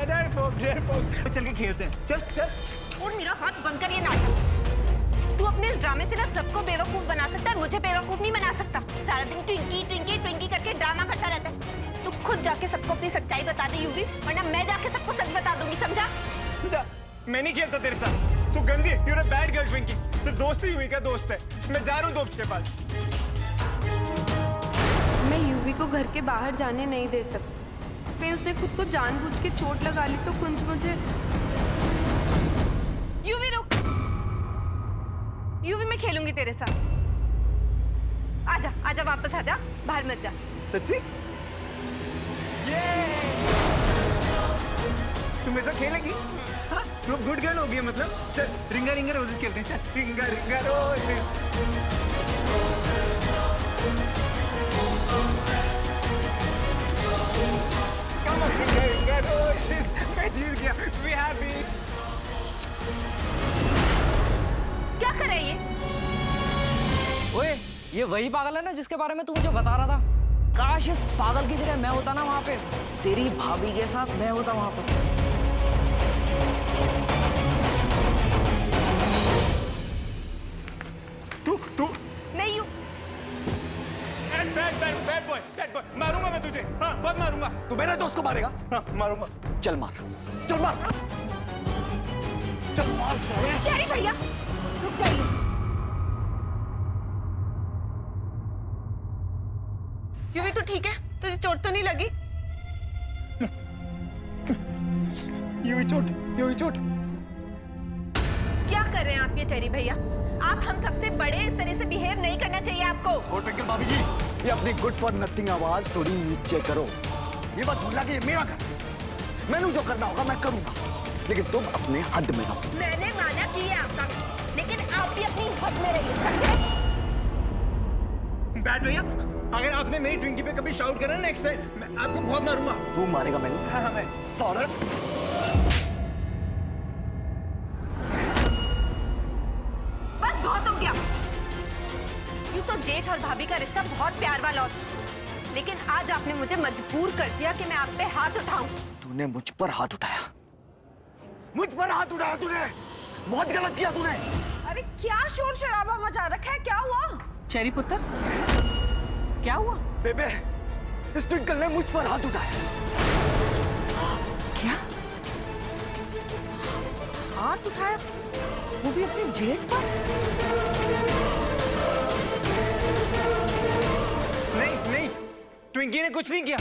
डरपोक। चल के खेलते हैं, चल चल। और मेरा हाथ बंद कर ये नाटक। तू अपने इस ड्रामे से ना सबको बेवकूफ बना सकता है, मुझे बेवकूफ नहीं बना सकता। सारा दिन ट्विंकी ट्विंकी ट्विंकी करके ड्रामा करता रहता है। तू खुद जाके सबको अपनी सच्चाई बता दे यूवी, वरना मैं जाके सबको सच बता दूंगी, समझा? जा, मैं नहीं खेलता तेरे साथ। तू गंदी, you're a bad girl Twinkie. सिर्फ दोस्त ही यूवी का दोस्त है। मैं जा रहा हूँ दोस्त के पास। मैं यूवी को घर के बाहर जाने नहीं दे सकती। कहीं उसने खुद को जानबूझ के चोट लगा ली तो कुंज मुझे। यूवी रुक। यूवी मैं खेलूंगी तेरे साथ। आजा आजा वापस आजा, बाहर मत जा। सच्ची? तुम ऐसा खेलेगी? हाँ? तू गुड गर्ल हो गई मतलब? चल रिंगा रिंगा रोजेस खेलते हैं, चल रिंगा रिंगा रोजेस। Come on, रिंगा रिंगा रोजेस। मैं जीत गया। Be happy। क्या कर रहा है ये? ओए, ये वही पागल है ना जिसके बारे में तू मुझे बता रहा था? काश इस पागल की जगह मैं होता ना वहाँ पे, तेरी भाभी के साथ मैं होता वहाँ पर। तू नहीं यू। बैड बॉय, मारूंगा मैं तुझे। हाँ, बहुत मारूंगा। तू मेरे दोस्त को मारेगा? हाँ, मारूंगा। चल मार, चल मार, चल मार साले। चैरी भैया रुक जाइए। यूवी तू ठीक है? तुझे चोट तो नहीं लगी? यूवी चोट। क्या कर रहे हैं आप ये चैरी भैया? आप हम सबसे बड़े, इस तरह से बिहेव नहीं करना चाहिए आपको। और ट्विंकल भाभी जी, ये अपनी गुड फॉर नथिंग आवाज थोड़ी नीचे करो। ये बात भूलना कि ये मेरा घर, मैंने जो करना होगा मैं करूंगा, लेकिन तुम अपने हद में रहो। मैंने माना कि ये आपका, लेकिन आप भी अपनी हद में रहिए, समझे? बैड भैया, अगर आपने मेरी ट्विंकी पे कभी शाउट करा नेक्स्ट टाइम, मैं आपको बहुत मारूंगा। तू मारेगा मैंने? हाँ, मैं। साले। बस बहुत हो गया। यूं तो जेठ और भाभी का रिश्ता बहुत प्यार वाला होता, लेकिन आज आपने मुझे मजबूर कर दिया कि मैं आप पे हाथ उठाऊं। तूने मुझ पर हाथ उठाया, मुझ पर हाथ उठाया तूने। बहुत गलत किया तूने। अरे क्या शोर शराबा मचा रखा है, क्या हुआ? चेरी पुत्र, क्या हुआ? बेबे, इस ट्विंकल ने मुझ पर हाथ उठाया। क्या? हाथ उठाया? वो भी अपने जेठ पर? नहीं, ट्विंकी ने कुछ नहीं किया।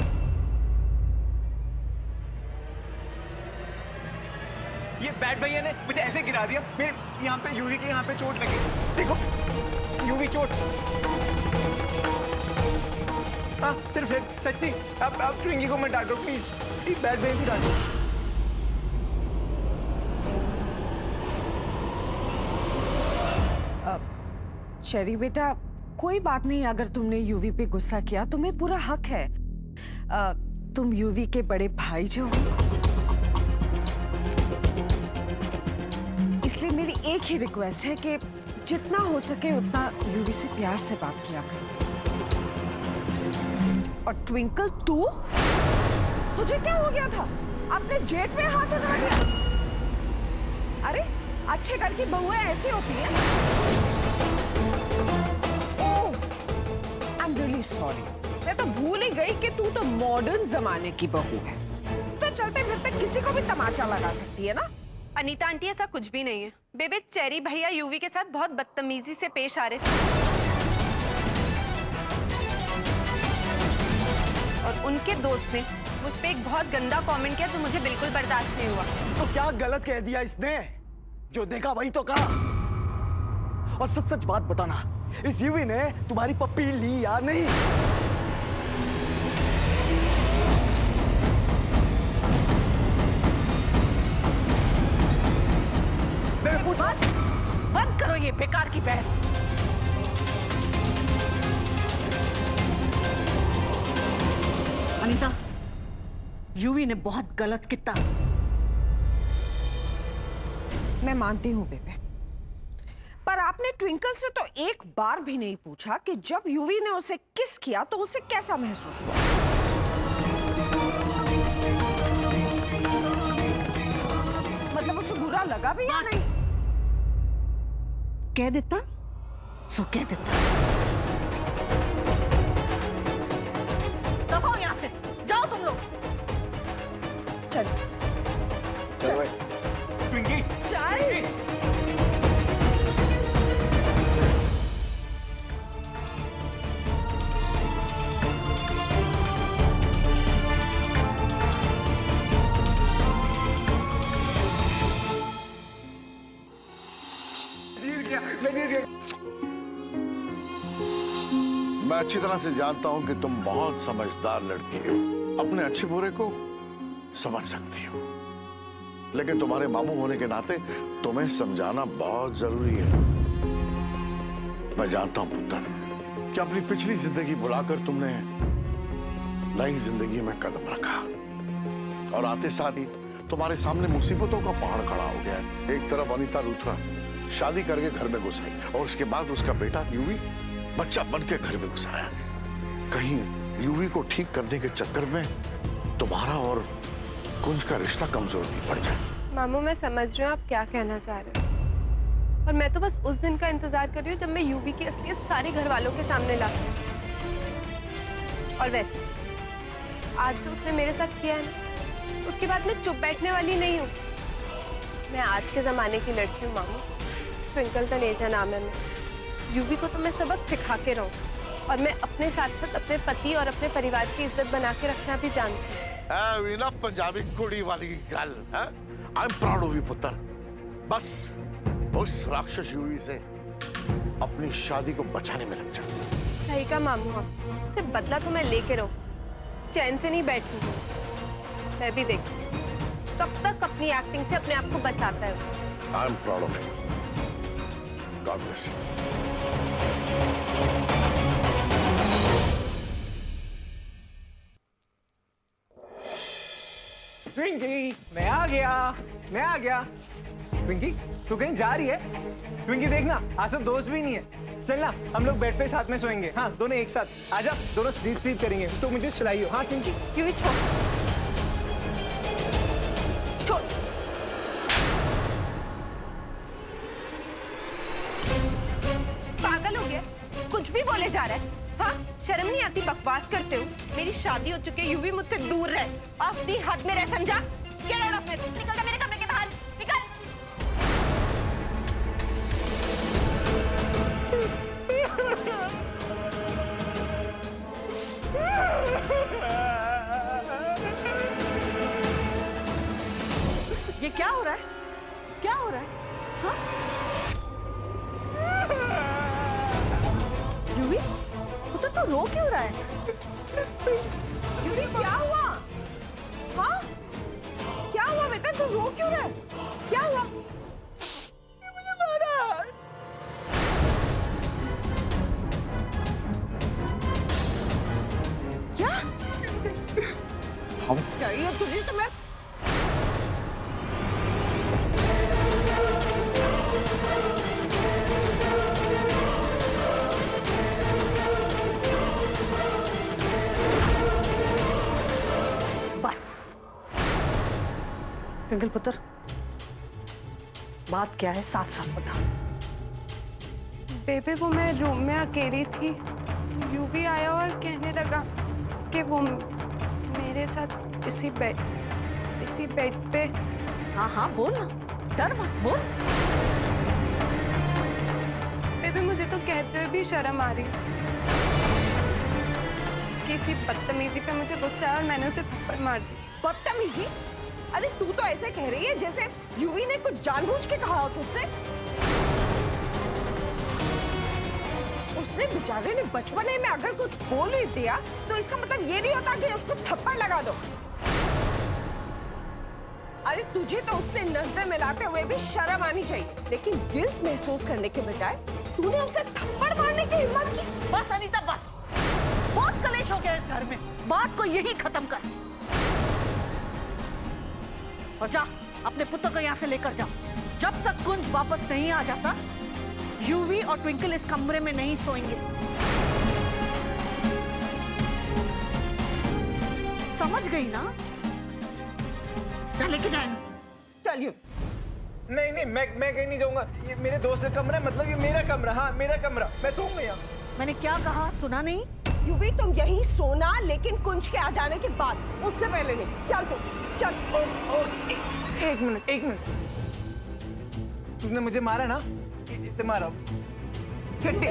ये बैड भैया ने मुझे ऐसे गिरा दिया, मेरे यहाँ पे यूवी के यहाँ पे चोट लगी। देखो, यूवी चोट। हाँ, सिर्फ है, सच्ची। आप ट्विंकी को मत डांटो प्लीज। बैड भैया भी डांटो। शेरी बेटा, कोई बात नहीं। अगर तुमने यूवी पे गुस्सा किया, तुम्हें पूरा हक है। तुम यूवी के बड़े भाई जो हो, इसलिए मेरी एक ही रिक्वेस्ट है कि जितना हो सके उतना यूवी से प्यार से बात किया करो। और ट्विंकल, तुझे क्या हो गया था? अपने जेठ पे हाथ उठा दिया? अरे अच्छे घर की बहुएं ऐसी होती हैं। I'm really sorry. मैं तो भूल ही गई कि तू तो मॉडर्न जमाने की बहू है। तो चलते फिरते किसी को भी तमाचा लगा सकती है ना? अनीता आंटी, ऐसा कुछ भी नहीं है। बेबे, चेरी भैया यूवी के साथ बहुत बदतमीजी से पेश आ रहे थे और उनके दोस्त ने मुझ पे एक बहुत गंदा कमेंट किया जो मुझे बिल्कुल बर्दाश्त नहीं हुआ। तो क्या गलत कह दिया इसने? जो देखा वही तो कहा। और सच सच बात बताना, इस यूवी ने तुम्हारी पप्पी ली या नहीं? मैं पूछा। बंद करो ये बेकार की बहस। अनीता, यूवी ने बहुत गलत किया। मैं मानती हूँ बेबे, पर आपने ट्विंकल से तो एक बार भी नहीं पूछा कि जब यूवी ने उसे किस किया तो उसे कैसा महसूस हुआ। लगा भी या नहीं? कह देता सो कह देता। दफा हो यहाँ से, जाओ तुम लोग। चल चल भाई। ट्विंकी, चल। जीत गया, मैं जीत गया। मैं अच्छी तरह से जानता हूं कि तुम बहुत समझदार लड़की हो, अपने अच्छे बुरे को समझ सकती हो, लेकिन तुम्हारे मामू होने के नाते तुम्हें समझाना बहुत जरूरी है। मैं जानता हूं पुत्र कि अपनी पिछली जिंदगी भुलाकर तुमने नई जिंदगी में कदम रखा और आते साथ ही तुम्हारे सामने मुसीबतों का पहाड़ खड़ा हो गया है। एक तरफ अनीता लूथरा शादी करके घर में घुस आई और उसके बाद उसका बेटा यूवी बच्चा बन के घर में घुस आया। कहीं यूवी को ठीक करने के चक्कर में तुम्हारा और कुंज का रिश्ता कमजोर नहीं पड़ जाए। मामू मैं समझ रही हूँ आप क्या कहना चाह रहे हो, और मैं तो बस उस दिन का इंतजार कर रही हूँ जब मैं यूवी की असलियत सारे घर वालों के सामने ला सकूं। और वैसे आज जो उसने मेरे साथ किया है ना, उसके बाद मैं चुप बैठने वाली नहीं हूँ। मैं आज के जमाने की लड़की हूँ मामू। ट्विंकल तनेजा नाम है मेरा। यूवी को तो मैं सबक सिखा के रहूँ, और मैं अपने साथ साथ अपने पति और अपने परिवार की इज्जत बना के रखना भी जानती हूँ। वीना पंजाबी कुड़ी वाली गल है। I am proud of you पुत्र। बस उस राक्षस यूवी से अपनी शादी को बचाने में लग जा। सही का मामू, आप सिर्फ बदला तो मैं लेके रहूँ, चैन से नहीं बैठूंगी। मैं भी देखूंगी कब तक अपनी एक्टिंग से अपने आप को बचाता है। I am proud of you. God bless you. Twinky, मैं आ गया। ट्विंकी, तू कहीं जा रही है? ट्विंकी देखना, आज तो दोस्त भी नहीं है। चलना, हम लोग बेड पे साथ में सोएंगे। हाँ, दोनों एक साथ। आजा, दोनों स्लीप करेंगे। तो मुझे सुलाइयो। हाँ ट्विंकी। यूवी छोड़, छोड़। पागल हो गया? कुछ भी बोले जा रहा है। हाँ, शर्म नहीं आती? बकवास करते हो। मेरी शादी हो चुकी है, यूवी मुझसे दूर रहे। अपनी हद में रह, समझा? Get out of here! निकल जा मेरे कमरे के बाहर, निकल! ये क्या हो रहा है? क्या हो रहा है? हाँ? यूवी, पुत्र तो रो क्यों रहा है? यूवी क्या हुआ? हाँ? क्या हुआ बेटा, तू रो क्यों रहा है? क्या हुआ? मुझे मारा। क्या? चाहिए तुझे तो मैं बस ट्विंकल पुत्र, बात क्या है साफ साफ बता। बेबे वो मैं रूम में अकेली थी, यूवी आया और कहने लगा कि वो मेरे साथ इसी बेड पे। हाँ हाँ बोल ना, डर मत, बोल। बेबे मुझे तो कहते हुए भी शर्म आ रही है। उसकी इसी बदतमीजी पे मुझे गुस्सा आया और मैंने उसे थप्पड़ मार दी। बदतमीजी? अरे तू तो ऐसे कह रही है जैसे यूवी ने कुछ जानबूझ के कहा हो तुझसे। उसने बेचारे ने बचपने में अगर कुछ बोल ही दिया तो इसका मतलब ये नहीं होता कि उसको थप्पड़ लगा दो। अरे तुझे तो उससे नजरें मिलाते हुए भी शर्म आनी चाहिए, लेकिन गिल्ट महसूस करने के बजाय तूने उसे थप्पड़ मारने की हिम्मत की। बस अनीता बस, बहुत कलेश हो गया इस घर में। बात को यही खत्म कर और जा अपने पुत्र को यहाँ से लेकर जाओ। जब तक कुंज वापस नहीं आ जाता, यूवी और ट्विंकल इस कमरे में नहीं सोएंगे। समझ गई ना? क्या लेके जाएंगे? चलिए नहीं नहीं, मैं कहीं नहीं जाऊंगा। ये मेरे दोस्त का कमरा है, मतलब ये मेरा कमरा। हाँ मेरा कमरा, मैं सोऊंगा यहाँ। मैंने क्या कहा, सुना नहीं? यूवी तुम यहीं सोना, लेकिन कुंज के आ जाने के बाद, उससे पहले नहीं। चल तू चल। एक मिनट। तूने मुझे मारा ना, इससे मारा। कट्टी,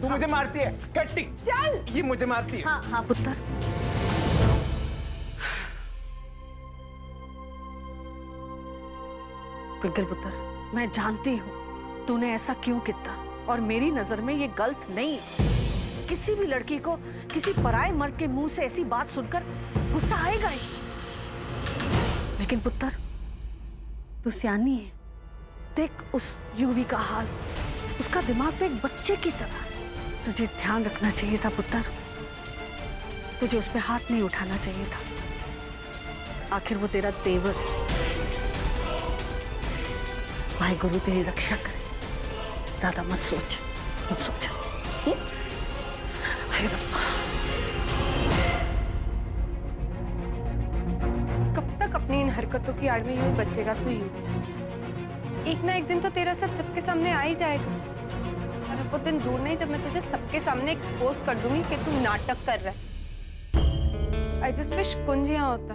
तू मुझे मारती है। कट्टी चल। ये मुझे मारती है। हाँ हाँ पुत्र। ट्विंकल पुत्र, मैं जानती हूँ तूने ऐसा क्यों किया, और मेरी नजर में ये गलत नहीं है। किसी भी लड़की को किसी पराये मर्द के मुंह से ऐसी बात सुनकर गुस्सा आएगा ही। लेकिन पुत्र, तू सियानी है। देख उस यूवी का हाल, उसका दिमाग तो एक बच्चे की तरह है। तुझे ध्यान रखना चाहिए था पुत्र, तुझे उस पे हाथ नहीं उठाना चाहिए था। आखिर वो तेरा देवर है। भाई गुरु तेरी रक्षा करे, ज्यादा मत सोच। हे रब्बा। कब तक अपनी इन हरकतों की आड़ में यूं ही बचेगा तू यूवी? एक ना एक दिन तो तेरा सच सबके सामने आ ही जाएगा। और अब वो दिन दूर नहीं जब मैं तुझे सबके सामने एक्सपोज कर दूंगी कि तू नाटक कर रहा है। आई जस्ट विश कुंज यहाँ होता।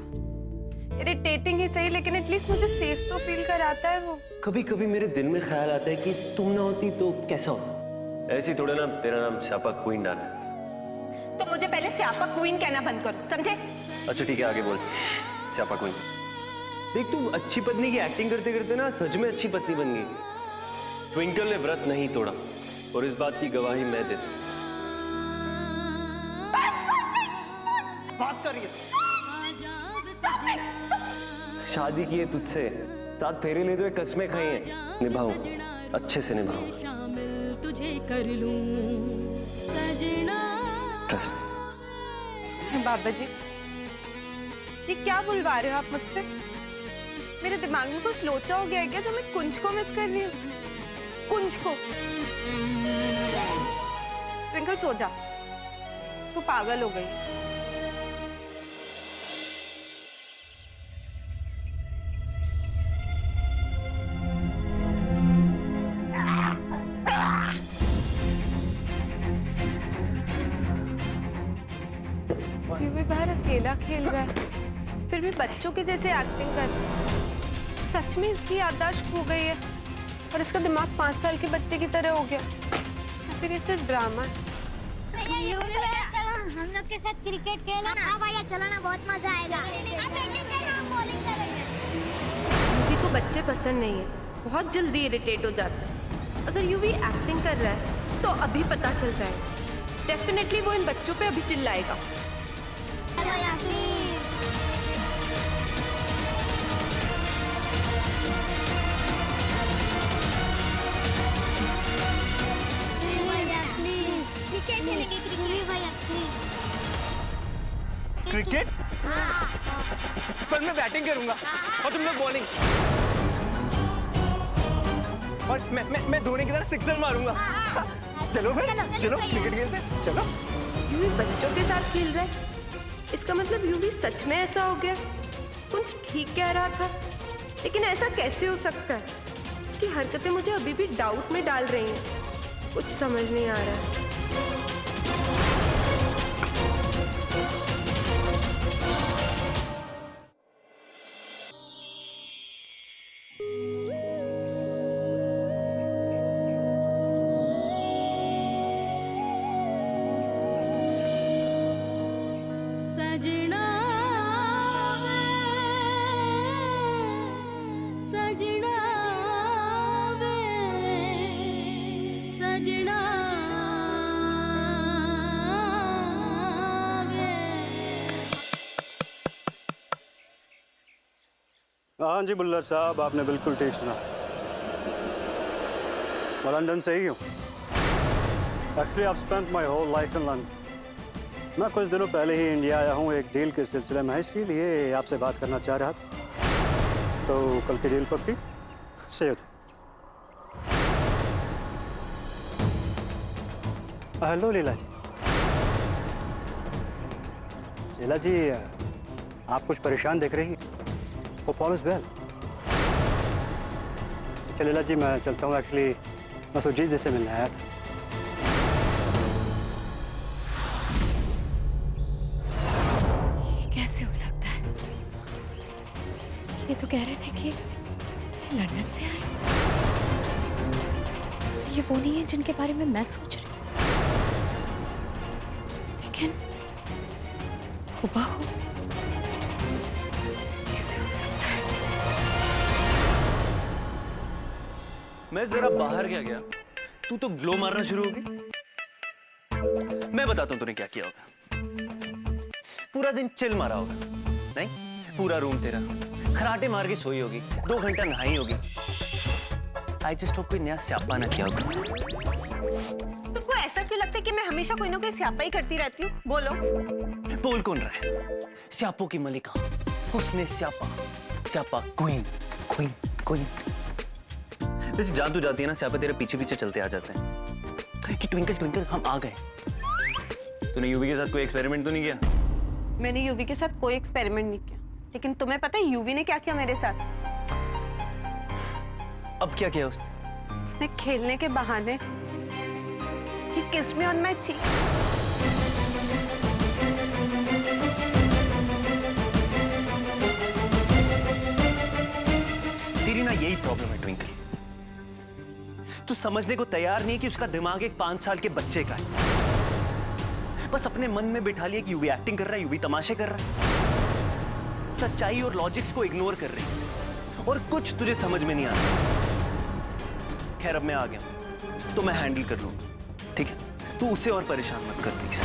इरिटेटिंग ही सही, लेकिन एटलीस्ट मुझे सेफ तो फील कराता है वो। कभी कभी मेरे दिल में ख्याल आता है कि तुम ना होती तो कैसा होता। ऐसी थोड़ा ना तेरा नाम स्यापा क्वीन डाला है। तो मुझे पहले स्यापा क्वीन कहना बंद करो, समझे? अच्छा ठीक है, आगे बोल। स्यापा क्वीन। देख तू अच्छी पत्नी की एक्टिंग करते करते ना सच में अच्छी पत्नी बन गई। ट्विंकल ने व्रत नहीं तोड़ा, और इस बात की गवाही मैं देता हूं। बात करिए। शादी की है तुझसे, 7 फेरे ले तो एक कसमें खाई हैं, निभाऊंगा, अच्छे से निभाऊंगा। शामिल तुझे कर लूं सजना। ट्रस्ट। बाबा जी, ये क्या बुलवा रहे हो आप मुझसे? मेरे दिमाग में कुछ लोचा हो गया है क्या जो मैं कुंज को मिस कर रही हूँ? कुंज को। ट्विंकल सो जा, तू पागल हो गई। यूवी बाहर अकेला खेल रहा है, फिर भी बच्चों के जैसे एक्टिंग कर रहा है। सच में इसकी याददाश्त खो गई है और इसका दिमाग 5 साल के बच्चे की तरह हो गया, या फिर ये सिर्फ ड्रामा है। चलो हम लोग के साथ क्रिकेट खेलना। हाँ भैया चलो ना, बहुत मजा आएगा। यूवी को बच्चे पसंद नहीं है, बहुत जल्दी इरिटेट हो जाता है। अगर यूवी एक्टिंग कर रहा है तो अभी पता चल जाएगा। डेफिनेटली वो इन बच्चों पे अभी चिल्लाएगा। भैया प्लीज। क्रिकेट खेलेंगे, क्रिकेट भैया प्लीज। क्रिकेट? पर मैं बैटिंग करूंगा और तुम लोग बॉलिंग, और मैं धोनी की तरह सिक्सर मारूंगा। चलो फिर, चलो क्रिकेट खेलते हैं, चलो। यूवी बच्चों के साथ खेल रहा है, इसका मतलब यूवी सच में ऐसा हो गया। कुछ ठीक कह रहा था, लेकिन ऐसा कैसे हो सकता है? उसकी हरकतें मुझे अभी भी डाउट में डाल रही हैं। कुछ समझ नहीं आ रहा है। सजना वे, सजना वे, सजना वे। हाँ जी बुल्ला साहब, आपने बिल्कुल ठीक सुना। मैं लंदन से ही हूँ। Actually I spent my whole life in London. मैं कुछ दिनों पहले ही इंडिया आया हूँ एक डील के सिलसिले में, इसीलिए आपसे बात करना चाह रहा था। तो कल की डील पक्की? से हेलो लीला जी। लीला जी, आप कुछ परेशान दिख रही हैं। Hope all is well. अच्छा लैला जी, मैं चलता हूँ। एक्चुअली मैं सुजीत जी से मिलने आया था। कैसे हो सकता है? ये तो कह रहे थे कि ये लंदन से आए। तो ये वो नहीं है जिनके बारे में मैं सोच रही हूँ, लेकिन हुबहू कैसे हो सकता है? मैं जरा बाहर गया तू तो ग्लो मारना शुरू हो गई। मैं बताता हूं तूने क्या किया होगा। पूरा दिन चिल मारा होगा, नहीं? पूरा रूम तेरा खराटे मार के सोई होगी, 2 घंटा नहाई होगी। आई जस्ट होप कोई नया स्यापा ना किया होगा। तुमको ऐसा क्यों लगता है कि मैं हमेशा कोई ना कोई स्यापा ही करती रहती हूँ? बोलो। बोल कौन रहा है? स्यापो की मलिका, उसने स्यापा, स्यापा क्वीन, क्वीन, क्वीन। वैसे जान तू जाती है ना, स्यापा तेरे पीछे पीछे चलते आ जाते हैं कि ट्विंकल ट्विंकल हम आ गए। तूने यूवी के साथ कोई एक्सपेरिमेंट तो नहीं किया? मैंने यूवी के साथ कोई एक्सपेरिमेंट नहीं किया, लेकिन तुम्हें पता है यूवी ने क्या किया मेरे साथ? अब क्या किया उसने? उसने खेलने के बहाने he kissed me on my cheek. तेरी ना यही प्रॉब्लम है ट्विंकल, तू समझने को तैयार नहीं कि उसका दिमाग एक 5 साल के बच्चे का है। बस अपने मन में बिठा लिया कि यूवी एक्टिंग कर रहा है, यूवी तमाशे कर रहा है, सच्चाई और लॉजिक्स को इग्नोर कर रही है, और कुछ तुझे समझ में नहीं आता। खैर अब मैं आ गया तो मैं हैंडल कर लूंगा, ठीक है? तू उसे और परेशान मत कर प्लीज।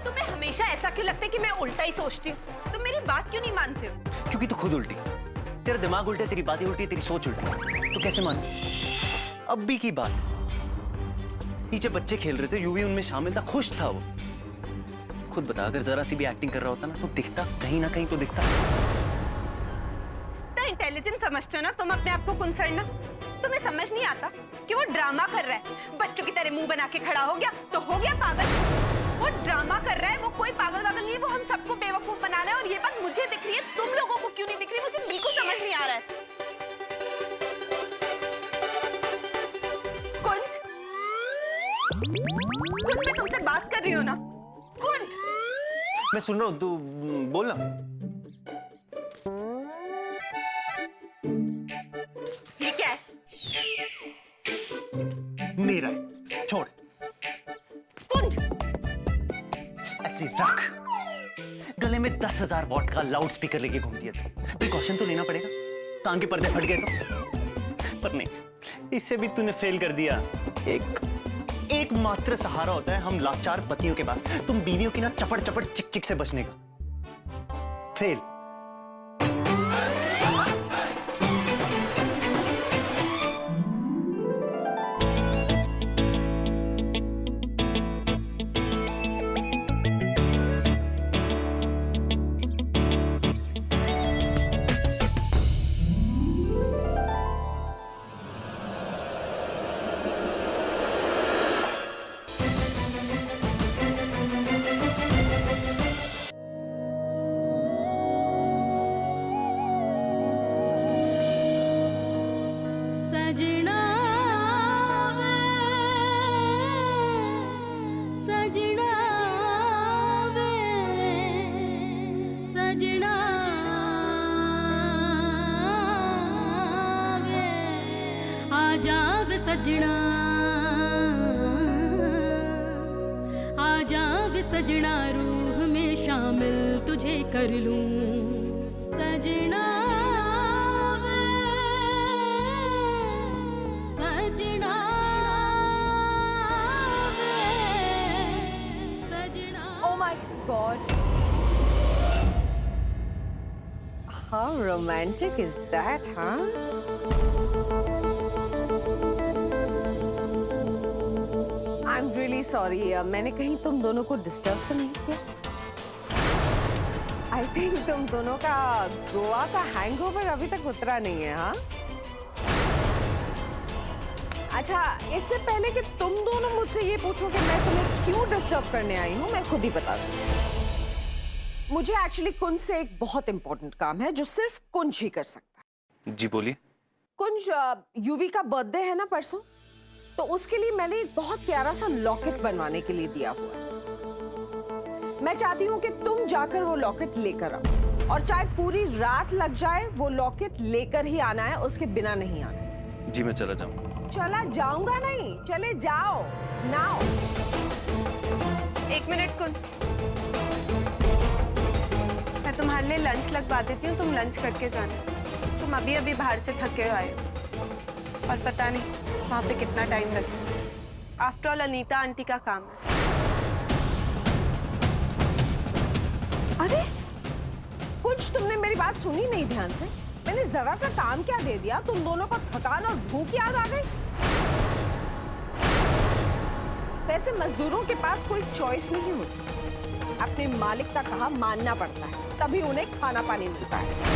तुम्हें हमेशा ऐसा क्यों लगता है कि मैं उल्टा ही सोचती हूँ? तुम मेरी बात क्यों नहीं मानते हो? क्योंकि तू खुद उल्टी, तेरा दिमाग उल्टा है, तेरी बातें उल्टी है, तेरी सोच उल्टी है, तो कैसे मान? अब भी की बात, नीचे बच्चे खेल रहे थे, यूवी उनमें शामिल था, खुश था वो। खुद बता, अगर जरा सी भी एक्टिंग कर रहा होता ना तो दिखता, कहीं ना कहीं तो दिखता। इतना इंटेलिजेंट समझते हो ना तुम अपने आप को कुंसरना? तुम्हें समझ नहीं आता कि वो ड्रामा कर रहा है, बच्चों की तरह मुंह बना के खड़ा हो गया तो हो गया पागल। वो ड्रामा कर रहा है, वो कोई पागल वागल नहीं है, वो हम सबको बेवकूफ बना रहा है, और ये बात मुझे दिख रही है, तुम लोगों को क्यों नहीं दिख रही? मुझे बिल्कुल समझ नहीं आ रहा है। कुंज, कुंज, मैं तुमसे बात कर रही हूँ ना। कुंज, मैं सुन रहा हूँ, तू बोल ना। ये क्या है? मेरा है, छोड़। कुंज, ऐसे रख। गले में 10,000 वॉट का लाउड स्पीकर लेके घूमती है तू, प्रिकॉशन तो लेना पड़ेगा, कान के पर्दे फट गए तो। पर नहीं, इससे भी तूने फेल कर दिया। एक मात्र सहारा होता है हम लाचार पतियों के पास, तुम बीवियों की ना चपड़ चपड़ चिक चिक से बचने का। फेल। सजना वे, सजना वे, सजना वे, आजा वे सजना, आजा वे सजना, रूह में शामिल तुझे कर लूं। सजना वे, सजना वे, सजना। Oh my God! How romantic is that, huh? I'm really sorry. मैंने कहीं तुम दोनों को डिस्टर्ब तो नहीं किया? I think तुम दोनों का गोवा का हैंगओवर अभी तक उतरा नहीं है, हाँ? अच्छा, इससे पहले कि तुम दोनों मुझसे ये पूछो कि मैं तुम्हें क्यों डिस्टर्ब करने आई हूँ, मैं खुद ही बता दूँ। मुझे एक्चुअली कुंज से एक बहुत इंपॉर्टेंट काम है जो सिर्फ कुंज ही कर सकता है। जी बोलिए। कुंज, यूवी का बर्थडे है ना परसों, तो उसके लिए मैंने एक बहुत प्यारा सा लॉकेट बनवाने के लिए दिया हुआ है। मैं चाहती हूँ कि तुम जाकर वो लॉकेट लेकर आओ, और चाहे पूरी रात लग जाए वो लॉकेट लेकर ही आना है, उसके बिना नहीं आना है। जी मैं चला जाऊंगा। चला जाऊंगा नहीं, चले जाओ नाउ। एक मिनट कुंज, मैं तुम्हारे लिए लंच लगवा देती हूँ, तुम लंच करके जाना। तुम अभी अभी बाहर से थके आए हो और पता नहीं वहां पे कितना टाइम लगता है। आफ्टर ऑल अनीता आंटी का काम है। अरे कुछ तुमने मेरी बात सुनी नहीं ध्यान से। मैंने जरा सा काम क्या दे दिया, तुम दोनों को थकान और भूख याद आ गई। वैसे मजदूरों के पास कोई चॉइस नहीं होती, अपने मालिक का कहा मानना पड़ता है, तभी उन्हें खाना पानी मिलता है।